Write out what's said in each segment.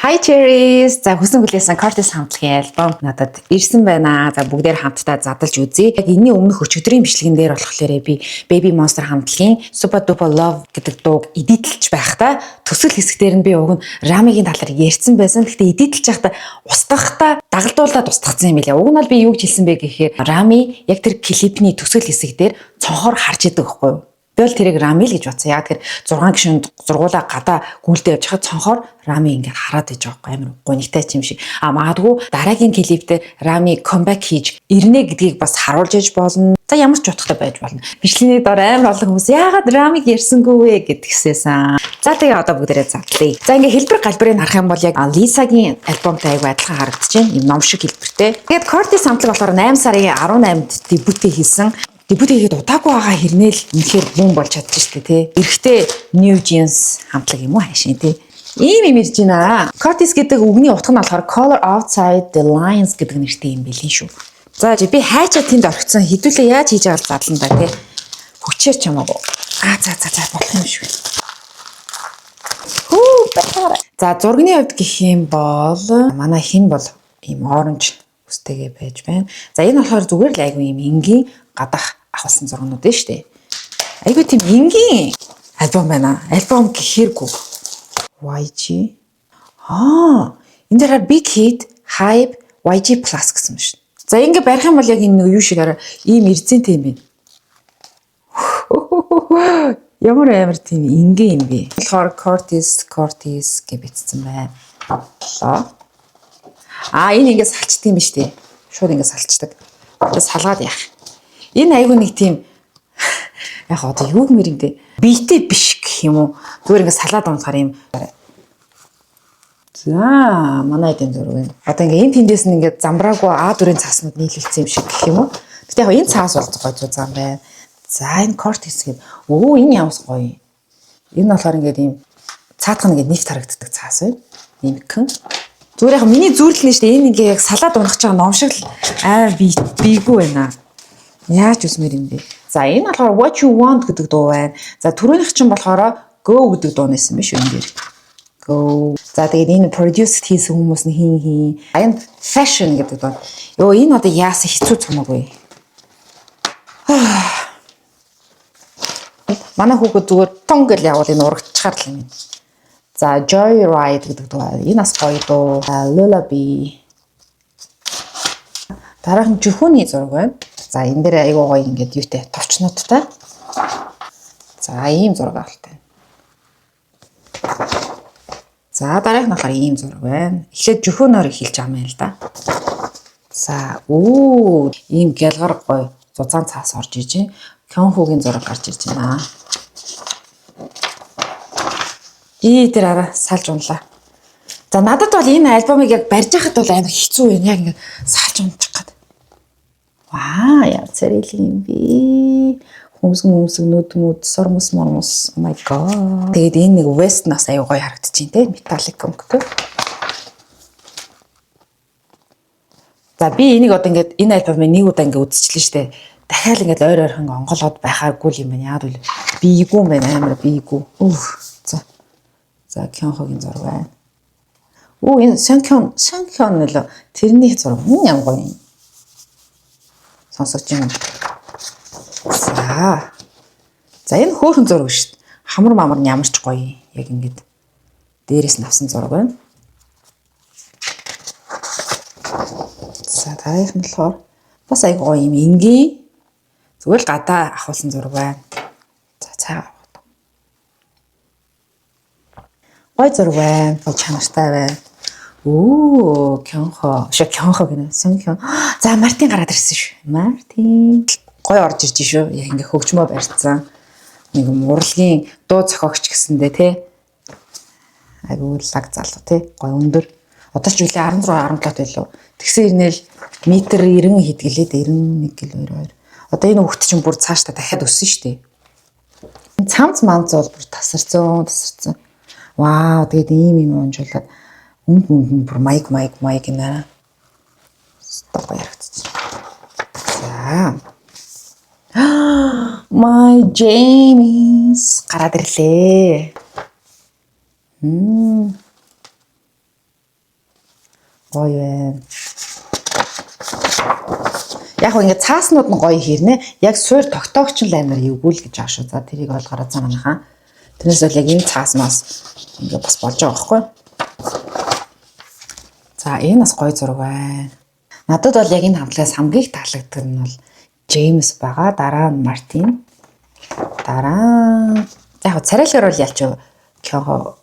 Hi cherries. За хүсэн хүлээсэн Curtis хамтлагийн альбом надад ирсэн байна. За бүгдээр хамтдаа задалж үзье. Яг энэний өмнөх өчигдрийн бичлэгэн дээр болохоор би Baby Monster хамтлагийн Super Duper Love гэдэг дууг эдитэлж байхдаа төсөл хэсгээр нь би уг нь Rami-гийн талаар ярьсан байсан. Гэхдээ эдитэлж байхдаа устгахтаа дагалдуулаад устгацсан юм билээ. Уг нь бол би юу гэж хэлсэн бэ гэхээр Rami яг тэр клипний төсөл хэсэг дээр цонхоор харж идэг байхгүй юу? Би бол тэрийг Rami л гэж бодсон. Яг тэр 6 гишүүнд зургуулаа гадаа гүйлдээ явж хахад цонхоор Rami ингээд хараад иж байгаа амар гонигтай юм шиг. Магадгүй дараагийн клиптэй Rami comeback хийж ирнэ гэдгийг бас харуулж иж болно. За ямар ч утгатай байж болно. Бичлэгийн дор амар олон хүмүүс яагаад Rami-г ярьсангүй вэ гэдгсээсэн. За тэгээ одоо бүгдээрээ задлаа. За ингээд хэлбэр галбарыг харах юм бол яг Lisa-гийн альбомтай айгүй адилхан харагдаж байна. Ийм ном шиг хэлбэртэй. Тэгээд Curtis хамтлаг болохоор 8 сарын 18-нд дебютээ хийсэн. Дебют хийгээд удаагүй байгаа хэрнээл үнэхээр бүүн болж чадчих штэ тий. Эрэхтэй New Jeans хамтлаг юм уу хайшин тий. Ийм ирж байна. Curtis гэдэг үгний утга нь болохоор Color Outside the Lines гэдэг нэртэй юм билий шүү. За би хайчаа тэнд орчихсон. Хэдүүлээ яаж хийж байгаа задлан да тий. Хүчээр ч юм уу. За болох юм шүү. За зургийн хувьд гэх юм бол манай хин бол ийм оранж үстэйгээ байж байна. За энэ болохоор зүгээр л айгүй юм энгийн гадах авсан зургнууд нь шүү дээ. Айгүй тийм энгийн альбом байна. Альбом гэхэргүй. YG. Энэ дээр Big Hit, Hype, YG Plus гэсэн юм шүү. За ингэ барих юм бол яг энэ нэг юу шиг арай ийм эрзэнтэй юм байна. Ямар амар тийм энгийн юм бэ. Тэгэхээр Curtis гэж бичсэн байна. Энэ ингэ салчдаг юм биш үү? Шууд ингэ салчдаг. Тэгээд салгаад яах. Энэ айгүй нэг тийм яг одоо юу гэмэрэнтэй биетэй биш гэх юм уу. Зүгээр ингэ салаад унахаар юм. За манай эдийн зураг байна. Одоо ингэ энэ тэндээс нь ингэ замбраагүй А4-ийн цааснууд нийлүүлсэн юм шиг гэх юм уу. Гэтэ яг энэ цаас бол гоё зам байна. За энэ Curtis гэдэг. Энэ ямс гоё. Энэ болохоор ингэ ийм цаатах ингэ нэгт харагддаг цаас байна. Нэмгэн. Зүгээр яг миний зүрлэл нь шүү дээ. Энэ ингээ яг салаад унах чагаа ном шиг л бийгүй байна. Яаж үсмэр юм бэ? За энэ болохоор What You Want гэдэг дуу байна. За түрүүнийх чинь болохоор Go гэдэг дуу нэсэн биш үү энэ дээр. Go. За тэгээд энэ produce хийсэн хүмүүс нь хин. Энэ fashion гэдэг дуу. Энэ одоо яасан хэцүү цомоогүй. Манай хүүхэд зүгээр тон гэл явал энэ урагчаар л юм. За Joyride гэдэг дуу. Энэ бас гоё дуу. Lullaby. Дараах нь жөхөний зураг байна. За энэ дээр айгүй гоё ингээд юутэй товчнуудтай. За ийм зураг авалтай. За дараах нь болохоор ийм зураг байна. Эхлээд жөхөөнөөр эхэлж байгаа юм л да. За ийм гялгар гоё зузаан цаас орж иж байна. Kyunhooгийн зураг гарч ирж байна. Тэр араа салж унлаа. За надад бол энэ альбомыг яг барьж байхад бол амар хэцүү байна. Яг ингээд салж унчих гээд. Яа царил юм би. Хүмүүс нүд сормос мормос. Oh my god. Тэгээд энэ нэг West нас аюу гоё харагдаж байна те. Metallic өнгөтэй. За би энийг одоо ингээд энэ альбомыг нэг удаа ингээд үзчихлээ штэ. Дахиад ингээд ойрхон онголоод байхаагүй юм байна. Яад үл бийгүй юм байна. Амар бийгүй. За Kyunhooгийн зураг байна. Энэ Seungkyeon нөлөө тэрний зураг ямар гоё юм. Сонсож байна. За энэ хөөрхөн зураг шүү дээ. Хамар мамар ямарч гоё. Яг ингээд дээрээс нь авсан зураг байна. За дараах нь болохоор бас айгүй гоё юм энгийн. Зүгээр л гадаа авахулсан зураг байна. За цаа. Гоё зураг байна. Гоё чанартай байна. Kyunhoo гэнэ. Seungkyeon. За Мартин гараад ирсэн шүү. Мартин гоё орж ирж шүү. Яг ингээ хөгжмөө барьцсан. Нэг урлагийн дуу зохиогч гэсэндээ тий. Айгуу лаг залуу тий. Гоё өндөр. Одоо ч үлээ 16 17 байлуу. Тэгсэн ирнээл метр 90 хийдгэлээ 91 кг 22. Одоо энэ хөвгт чинь бүр цаашдаа дахиад өссөн шүү дээ. Энэ цамц манц бол бүр тасарсан. Тэгээд ийм унжуулаад үнд бүр майк гэнэ. Стопо ярагдчих. За. My James гараад ирлээ. Гоё байна. Яг хөө ингэ цааснууд нь гоё хэрнэ. Яг суур тогтоогч л амар эвгүй л гэж байгаа шүү. За тэрийг ойлгороо цаа манайхаа. Тэрнээс бол яг энэ цааснаас ингэ бас болж байгаа байхгүй. За энэ бас гоё зураг байна. Надад бол яг энэ хамтлагаас хамгийн их таалагддаг нь бол Джеймс байгаа. Дараа нь Мартин. Дараа яг царайлгаар бол ялч Кёнхо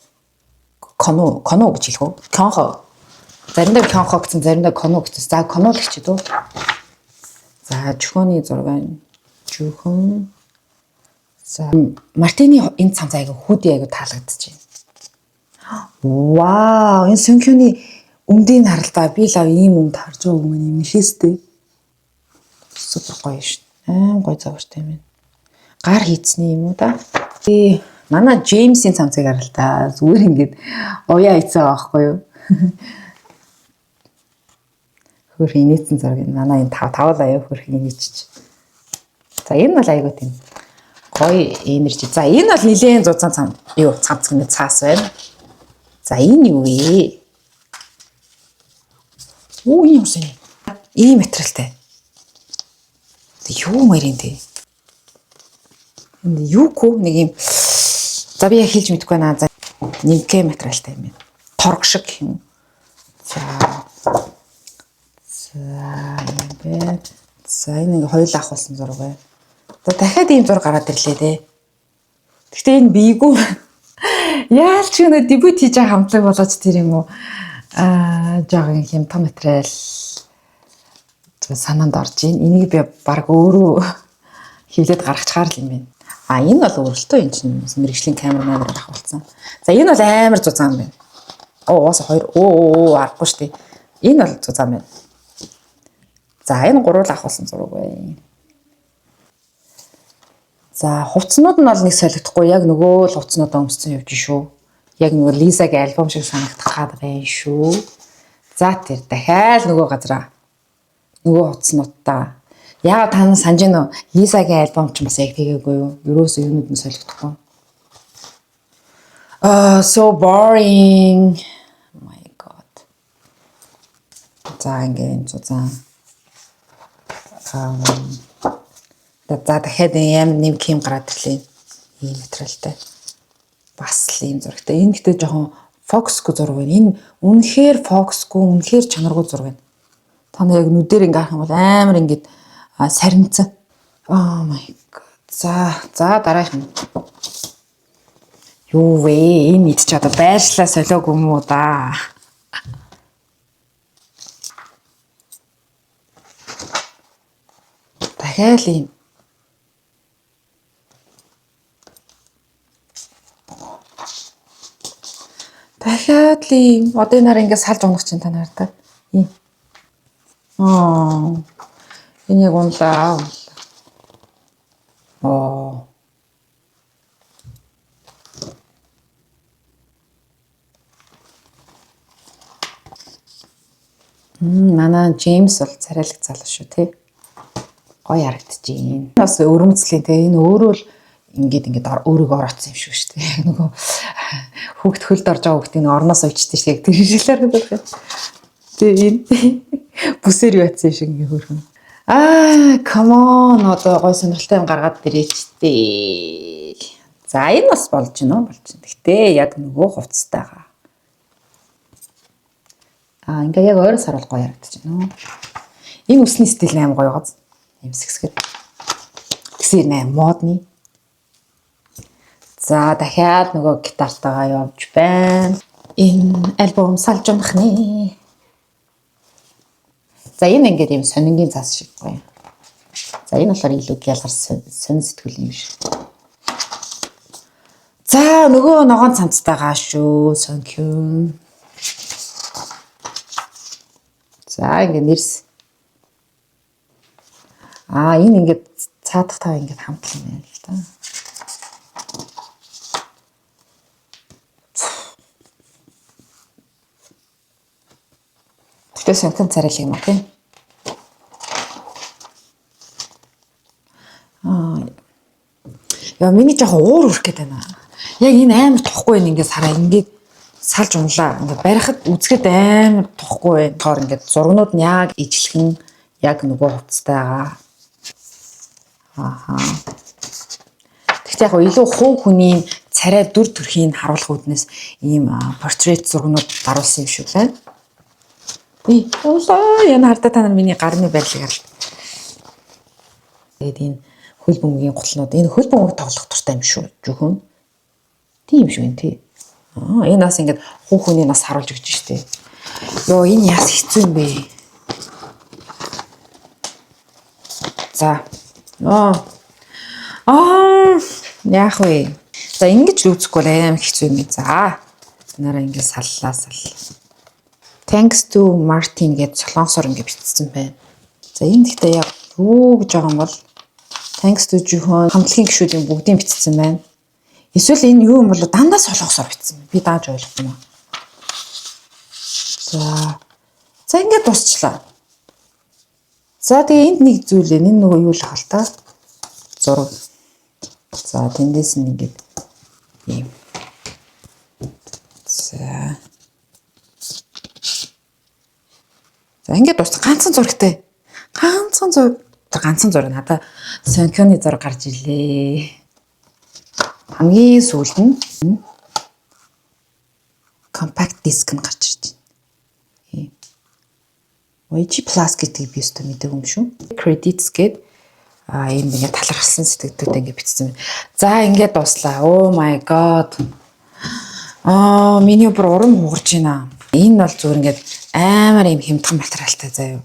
Коно гэж хэлэх үү? Кёнхо. Заримдаа Кёнхо гэсэн, заримдаа Коно гэсэн. За Коно л гэж хэлдэг. За Жухоны зураг байна. Жухон. За Мартины энэ цамц айгу хүүдий айгу таалагдчих байна. Вау, энэ Сөнхёны өмдийн харалтаа би л ийм өмд харж байгаа юм юм шээстэй. Супер гоё шүү. Гоё завартай юм. Гар хийцний юм уу да? Манай Джеймсийн цамцыг харалтаа зүгээр ингээд уяа хийцээ байгаа байхгүй юу? Хөр инээсэн зураг энэ манай энэ тавал аяа хөр инээчих. За энэ бол айгуу тийм гоё энержи. За энэ бол нилээн зузаан цамц гэнэ цаас байна. За энэ юу вэ? Оо энэ юмсан. Ийм материалтай. Юу мэрийн тий. Энэ юу гоо нэг юм. За би яг хэлж мэдэхгүй байна. За нэгкэ материалтай юм. Торг шиг юм. За энэ нэг хоёул авахулсан зураг бай. За дахиад ийм зураг гараад ирлээ дээ. Гэхдээ энэ бийгүү. Яалч өнө дебют хийж байгаа хамтлаг болооч тэр юм уу? Жогийн юм том материал санаанд орж ийн. Энийг би баг өөрөө хийлээд гаргачихаар л юм байна. Энэ бол өөрөлтөө энэ чинь мэрэгжлийн камер авахулсан. За энэ бол амар зузаан байна. Уус хоёр арахгүй шүү дээ. Энэ бол зузаан байна. За энэ гурвал авахулсан зураг бай. За хувцснууд нь бол нэг солигдохгүй яг нөгөө л хувцснуудаа өмссөн явж шүү. Яг нөгөө Лизагийн альбом шиг санагдах байна шүү. За тэр дахиад нөгөө газараа нөгөө хувцснуудаа яагаад та нар санаж гинөө Лизагийн альбом ч бас яг тэгээгүй юу? Ерөөсөө юунууд нь солигдохгүй. So boring. Oh my god. За ингээд зузаан. За дахиад юм нэм кем гараад ирлээ. Ийм материалтай. Бас л ийм зурагтай. Энэ гэдэг жоохон фокусгүй зураг байна. Энэ үнэхээр фокусгүй, үнэхээр чанаргүй зураг байна. Та нар яг нүдээр ингээ харах юм бол амар ингээд сарнцсан. Oh my god. За дараах нь. Юу вэ? Энэ идч одоо байршлаа солиог юм уу да? Дахиад ийм. Дахиад л ийм. Одоо энэ нараа ингээд салж унах чинь та нартай. Ийм. Энийг унлаа. Манай Джеймс бол царайлаг залуу шүү тий. Гоё харагдчихээн. Бас өрөмцлийн тий. Энэ өөрөө л ингээд өөрийгөө ороцсон юм шүү дээ. Нөгөө хүүхд хөлд орж байгаа хүүхд энэ орноос уйчдээ шүү дээ. Тэр шиглэр гэдэг. Тэгээ энэ бүсээр юу атсан шиг ингээ хөрхөн. Come on одоо гой сонирхолтой юм гаргаад ирээч дээ. За энэ бас болж байна. Гэхдээ яг нөгөө хувцастайгаа. Ингээ яг ойроос харуул гоё харагдчихна. Энэ үсний стил аим гоё гоц. Ийм сэгсгэд. Тэгсэр нэ модны. За дахиад нөгөө гитартайгаа явж байна. Энэ альбом салж унахны. За энэ ингээд юм сонингийн цаас шиг гоё. За энэ болохоор илүү гялгар сонь сэтгүүл юм шиг. За нөгөө ногоон цамцтайгаа шүү. Сонкю. За ингээд нэрс. Энэ ингээд цаадах таа ингээд хамтлан байна л да. Тэгтээ сонкон царай юм уу тийм. Яа миний жоохон уур үрх гээд байна. Яг энэ амар тохгүй байна ингээд сараа ингээд салж унлаа. Ингээд барихад үзэхэд амар тухгүй байна. Тэгэхээр ингээд зургнууд нь яг ижлэхэн яг нөгөө хувцастай байгаа. Ааха. Гэхдээ яг илүү хуу хүний царай дүр төрхийг харуулах үүднээс ийм портрет зургнууд даруулсан юм шүү байна. Яна хардаа та нар миний гарны байдлыг харъя. Тэгээд энэ хөл бөмбөгийн гутлнууд энэ хөл бөмбөг тоглох туртай юм шүү. Жөхөн. Тийм шүү энэ тий. Энэ бас ингээд хүүхний нас харуулж өгч штэ. Йоо энэ яс хэцүү юм бэ. За. Яах вэ? За ингэж л үзэхгүй аим хэцүү юм. За. Нараа ингээд саллаа. Thanks to Martin гэж солонгосоор ингээд бичсэн байна. За энэ гэхдээ яг юу гэж байгаа юм бол Thanks to Juhon хамтлагийн гишүүдийн бүгдийг бичсэн байна. Эсвэл энэ юу юм бол дандаа солонгосоор бичсэн байна. Би дааж ойлгохгүй юм. За ингээд дуусчлаа. За тэгээ энд нэг зүйл энэ нөгөө юу л хал та. Зураг. За тэндээс нь ингээд ийм. За ингээд дуусна. Ганцхан зурагтай. Ганцхан зураг надаа Сонконы зураг гарч ирлээ. Хамгийн сүүлд нь compact disc нь гарч ирж байна. OG Plus гэдэг би өстө мэдээгүй юм шүү. Credits гээд энэ ингээд талархсан сэтгэлдүүд ингээд бичсэн байна. За ингээд дуслаа. Oh my god. Миний бүр урам хугарч байна. Энэ бол зүгээр ингээд амар юм хямдхан материалтай заяа.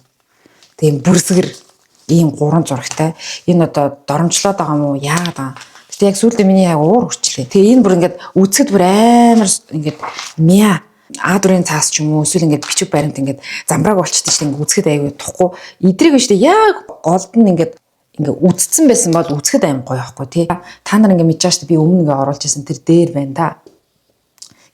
Тийм бүрсгэр ийм 3 зурагтай. Энэ одоо доромжлоод байгаа юм уу? Яагаад байгаа? Гэтэ яг сүүлдээ миний яг уур хүрчлээ. Тэгээ энэ бүр ингээд үзэхэд бүр амар ингээд мяа А4-ын цаас ч юм уу эсвэл ингээд бичиг баримт ингээд замбрааг болчтой чинь ингээд үзэхэд аягүй тухгүй. Идрийг нь шүү дээ яг голд нь ингээд үдцсэн байсан бол үзэхэд аим гоё байхгүй тий. Та нар ингээд мэдж байгаа шүү дээ би өмнө ингээд оруулж исэн тэр дээр байна да.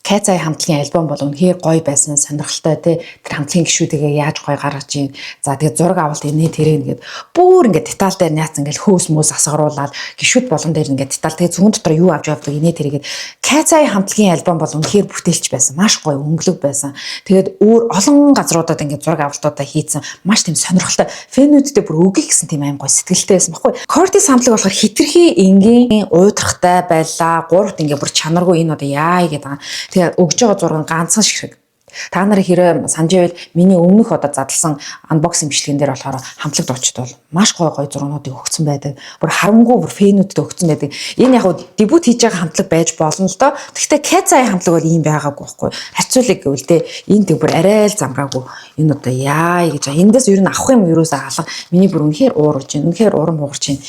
Кэцай хамтлагийн альбом бол үнэхээр гоё байсан, сонирхолтой тий. Тэр хамтлагийн гишүүдээ яаж гоё гаргаж ийн. За тэгээ зураг авалт энэ тэрэг ингээд бүр ингээд деталь дээр няц ингээд хөөс мөөс асгаруулаад гишүүд болгон дээр ингээд деталь тэгээ зүүн дотор юу авч явдаг энэ тэрэг Кэцай хамтлагийн альбом бол үнэхээр бүтээлч байсан. Маш гоё өнгөлөг байсан. Тэгээд өөр олон газруудад ингээд зураг авалтуудаа хийцэн маш тийм сонирхолтой. Фэнүүдтэй бүр өгөх гэсэн тийм аим гоё сэтгэлтэй байсан баггүй. Кортис хамтлаг болохоор хитрхи энгийн уйдрахтай байлаа. Гуравт ингээд бүр чанаргүй энэ одоо яа гэдэг байгаа. Тэгээ өгж байгаа зураг нь ганцхан шиг. Та нар хэрэг санаж байвал миний өмнөх одоо задлсан анбоксинг бичлэгэн дээр болохоор хамтлаг дуучид бол маш гоё зургуудыг өгсөн байдаг. Бүр харамгүй бүр фэнүүдэд өгсөн байдаг. Энэ яг дебют хийж байгаа хамтлаг байж болно л доо. Гэхдээ Кэцай хамтлаг бол ийм байгаагүй байхгүй. Харьцуулъя гэвэл тэ энэ тэг бүр арай л замраагүй. Энэ одоо яа гэж эндээс ер нь авах юм юусаа алга. Миний бүр үнэхээр уурж байна. Үнэхээр урам хугарч байна.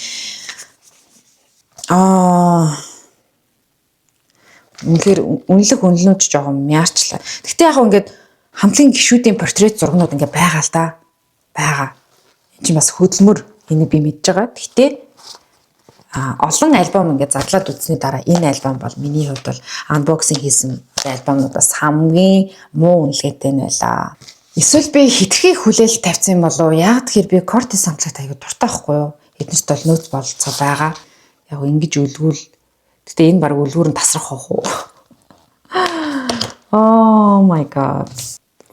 Үнэхээр үнэлэх үнэлнүүд ч жоохон мяарчлаа. Гэхдээ яг ингээд хамтлагийн гишүүдийн портрет зургнууд ингээд байгаа л да. Байгаа. Энд чинь бас хөдөлмөр энийг би мэдж байгаа. Гэхдээ олон альбом ингээд задлаад үзсний дараа энэ альбом бол миний хувьд бол анбоксинг хийсэн альбомнуудаас хамгийн муу үнэлгээтэй байлаа. Эсвэл би хитрхи хүлээлт тавьсан юм болов уу? Яг тэгэхээр би Кортис хамтлагт аягүй дуртай байхгүй юу? Эднэрт бол нөөц болцоо байгаа. Яг ингэж үлгүүл. Гэтэ энэ баг үлгүүр нь тасрах ах уу? Oh my god.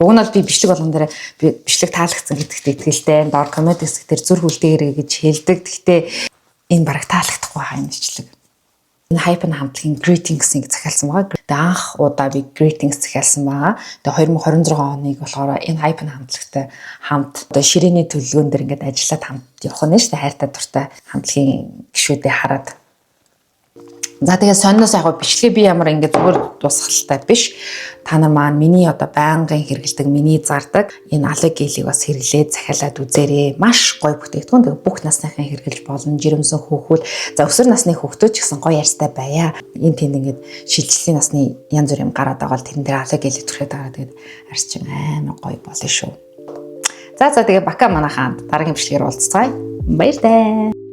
Уг нь бол би бичлэг болгон дээр би бичлэг таалагдсан гэдэгт итгэлтэй. Доор комеди хэсэг дээр зүрх үлдээгээрэй гэж хэлдэг. Гэхдээ энэ баг таалагдахгүй байгаа юм бичлэг. Энэ Hype хамтлагийн Greetings-ийг захиалсан байгаа. Тэгээ анх удаа би Greetings захиалсан байгаа. Тэгээ 2026 оныг болохоор энэ Hype хамтлагтай хамт одоо ширээний төлөвлөгөөн дээр ингээд ажиллаад хамт явах нь шүү дээ. Хайртай дуртай хамтлагийн гишүүдээ хараад. За тэгээ сонноос яг бичлэгээ би ямар ингээд зүгээр дуусгалтай биш. Та нар маань миний одоо байнгын хэрэгэлдэг, миний зардаг энэ алэг гелийг бас хэрэглээд захиалаад үзээрэй. Маш гоё бүтээгдэхүүн. Тэгээ бүх насныхан хэрэглэж болно. Жирэмсэн хүүхүүд, за өсвөр насны хүүхдүүд ч гэсэн гоё ярьстай байя. Энэ тэнд ингээд шилжилтийн насны янз бүр юм гараад байгаа бол тэрэн дээр алэг гелийг түрхээд байгаа. Тэгээд арчин амар гоё болно шүү. За тэгээ бака манайханд дараагийн бичлэгээр уулзцгаая. Баяр таа.